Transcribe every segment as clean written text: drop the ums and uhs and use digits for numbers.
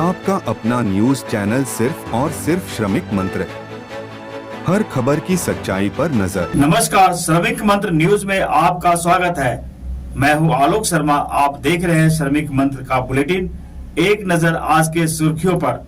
आपका अपना news channel सिर्फ और सिर्फ श्रमिक मंत्र, हर खबर की सच्चाई पर नजर। नमस्कार, श्रमिक मंत्र न्यूज में आपका स्वागत है। मैं हूं आलोक शर्मा। आप देख रहे हैं श्रमिक मंत्र का बुलेटिन। एक नजर आज के सुर्खियों पर।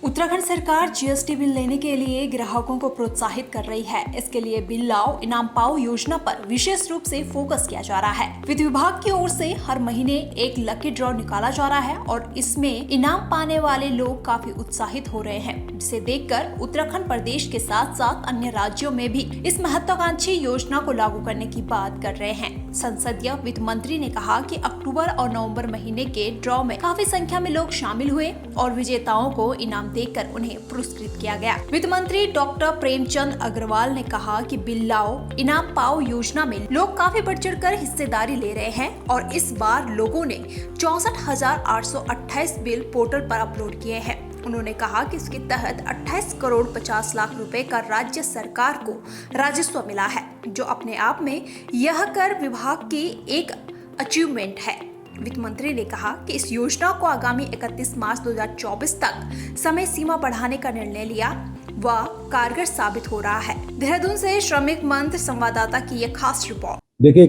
उत्तराखंड सरकार जीएसटी बिल लेने के लिए ग्राहकों को प्रोत्साहित कर रही है। इसके लिए बिल लाओ इनाम पाओ योजना पर विशेष रूप से फोकस किया जा रहा है। वित्त विभाग की ओर से हर महीने एक लकी ड्रॉ निकाला जा रहा है और इसमें इनाम पाने वाले लोग काफी उत्साहित हो रहे हैं, जिसे देखकर उत्तराखंड प्रदेश के साथ साथ अन्य राज्यों में भी इस महत्वाकांक्षी योजना को लागू करने की बात कर रहे हैं। संसदीय वित्त मंत्री ने कहा कि अक्टूबर और नवंबर महीने के ड्रॉ में काफी संख्या में लोग शामिल हुए और विजेताओं को इनाम देकर उन्हें पुरस्कृत किया गया। वित्त मंत्री डॉक्टर प्रेमचंद अग्रवाल ने कहा कि बिल लाओ इनाम पाओ योजना में लोग काफी बढ़ चढ़कर हिस्सेदारी ले रहे हैं और इस बार लोगों ने 64,828 बिल पोर्टल पर अपलोड किए हैं। उन्होंने कहा कि इसके तहत 28 करोड़ 50 लाख रुपए का राज्य सरकार को राजस्व मिला है, जो अपने आप में यह कर विभाग की एक अचीवमेंट है। वित्त मंत्री ने कहा कि इस योजना को आगामी 31 मार्च 2024 तक समय सीमा बढ़ाने का निर्णय लिया व कारगर साबित हो रहा है। देहरादून से श्रमिक मंत्र संवाददाता की यह खास रिपोर्ट। देखिए,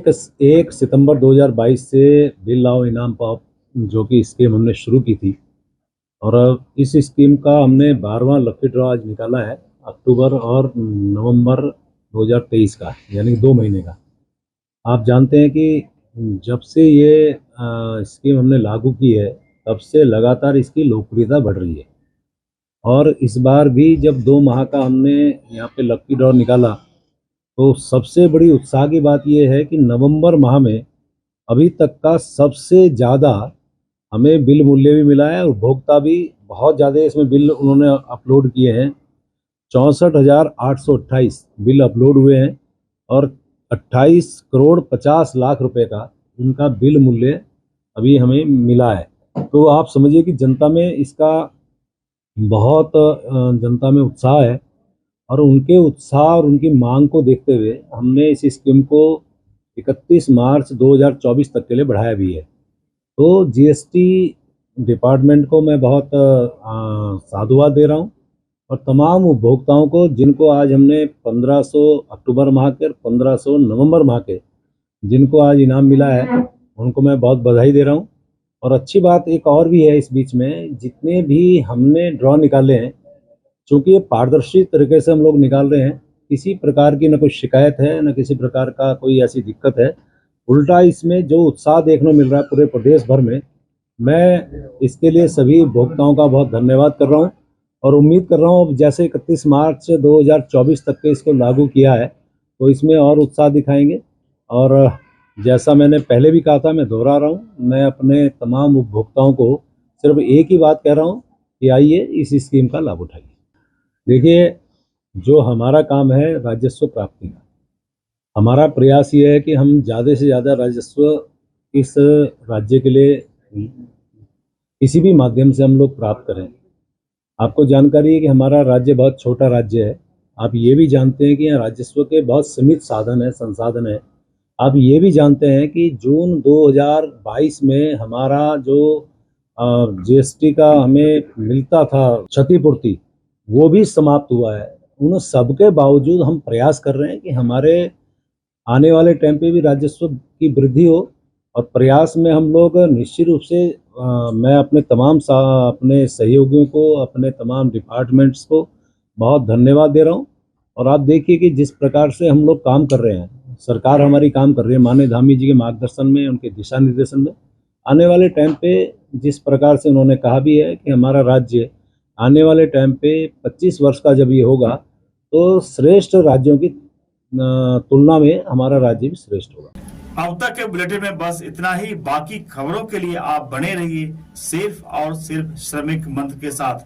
1 सितंबर 2022 से बिल लाओ इनाम पाओ जो कि स्कीम हमने शुरू की थी और इस स्कीम का हमने 12वां लकी ड्रॉ आज निकाला है, अक्टूबर और नवंबर 2023 का, यानी 2 महीने का। आप जानते हैं कि जब से ये स्कीम हमने लागू की है तब से लगातार इसकी लोकप्रियता बढ़ रही है और इस बार भी जब 2 माह का हमने यहाँ पे लकी ड्रॉ निकाला तो सबसे बड़ी उत्साह की बात ये है कि नवंबर माह में अभी तक का सबसे ज़्यादा हमें बिल मूल्य भी मिला है और उपभोक्ता भी बहुत ज़्यादा इसमें बिल उन्होंने अपलोड किए हैं। 64,828 बिल अपलोड हुए हैं और 28 करोड़ 50 लाख रुपए का उनका बिल मूल्य अभी हमें मिला है। तो आप समझिए कि जनता में इसका बहुत जनता में उत्साह है और उनके उत्साह और उनकी मांग को देखते हुए हमने इस स्कीम को 31 मार्च 2024 तक के लिए बढ़ाया भी है। तो जीएसटी डिपार्टमेंट को मैं बहुत साधुवाद दे रहा हूँ और तमाम उपभोक्ताओं को जिनको आज हमने 1500 अक्टूबर माह के और 1500 नवंबर माह के जिनको आज इनाम मिला है उनको मैं बहुत बधाई दे रहा हूँ। और अच्छी बात एक और भी है, इस बीच में जितने भी हमने ड्रॉ निकाले हैं, चूँकि ये पारदर्शी तरीके से हम लोग निकाल रहे हैं, किसी प्रकार की न कोई शिकायत है न किसी प्रकार का कोई ऐसी दिक्कत है। उल्टा इसमें जो उत्साह देखने को मिल रहा है पूरे प्रदेश भर में, मैं इसके लिए सभी उपभोक्ताओं का बहुत धन्यवाद कर रहा हूँ और उम्मीद कर रहा हूँ अब जैसे 31 मार्च 2024 तक के इसको लागू किया है तो इसमें और उत्साह दिखाएंगे। और जैसा मैंने पहले भी कहा था, मैं दोहरा रहा हूँ, मैं अपने तमाम उपभोक्ताओं को सिर्फ एक ही बात कह रहा हूँ कि आइए इस स्कीम का लाभ उठाइए। देखिए, जो हमारा काम है राजस्व प्राप्ति का, हमारा प्रयास ये है कि हम ज़्यादा से ज़्यादा राजस्व इस राज्य के लिए किसी भी माध्यम से हम लोग प्राप्त करें। आपको जानकारी है कि हमारा राज्य बहुत छोटा राज्य है। आप ये भी जानते हैं कि यहाँ राजस्व के बहुत सीमित साधन है, संसाधन है। आप ये भी जानते हैं कि जून 2022 में हमारा जो जीएसटी का हमें मिलता था क्षतिपूर्ति, वो भी समाप्त हुआ है। उन सबके बावजूद हम प्रयास कर रहे हैं कि हमारे आने वाले टाइम पे भी राजस्व की वृद्धि हो और प्रयास में हम लोग निश्चित रूप से मैं अपने तमाम अपने सहयोगियों को, अपने तमाम डिपार्टमेंट्स को बहुत धन्यवाद दे रहा हूँ। और आप देखिए कि जिस प्रकार से हम लोग काम कर रहे हैं, सरकार हमारी काम कर रही है माननीय धामी जी के मार्गदर्शन में, उनके दिशा निर्देशन में। आने वाले टाइम पे जिस प्रकार से उन्होंने कहा भी है कि हमारा राज्य आने वाले टाइम पे 25 वर्ष का जब ये होगा तो श्रेष्ठ राज्यों की तुलना में हमारा राज्य भी श्रेष्ठ होगा। अब तक के बुलेटिन में बस इतना ही। बाकी खबरों के लिए आप बने रहिए सिर्फ और सिर्फ श्रमिक मंत्र के साथ।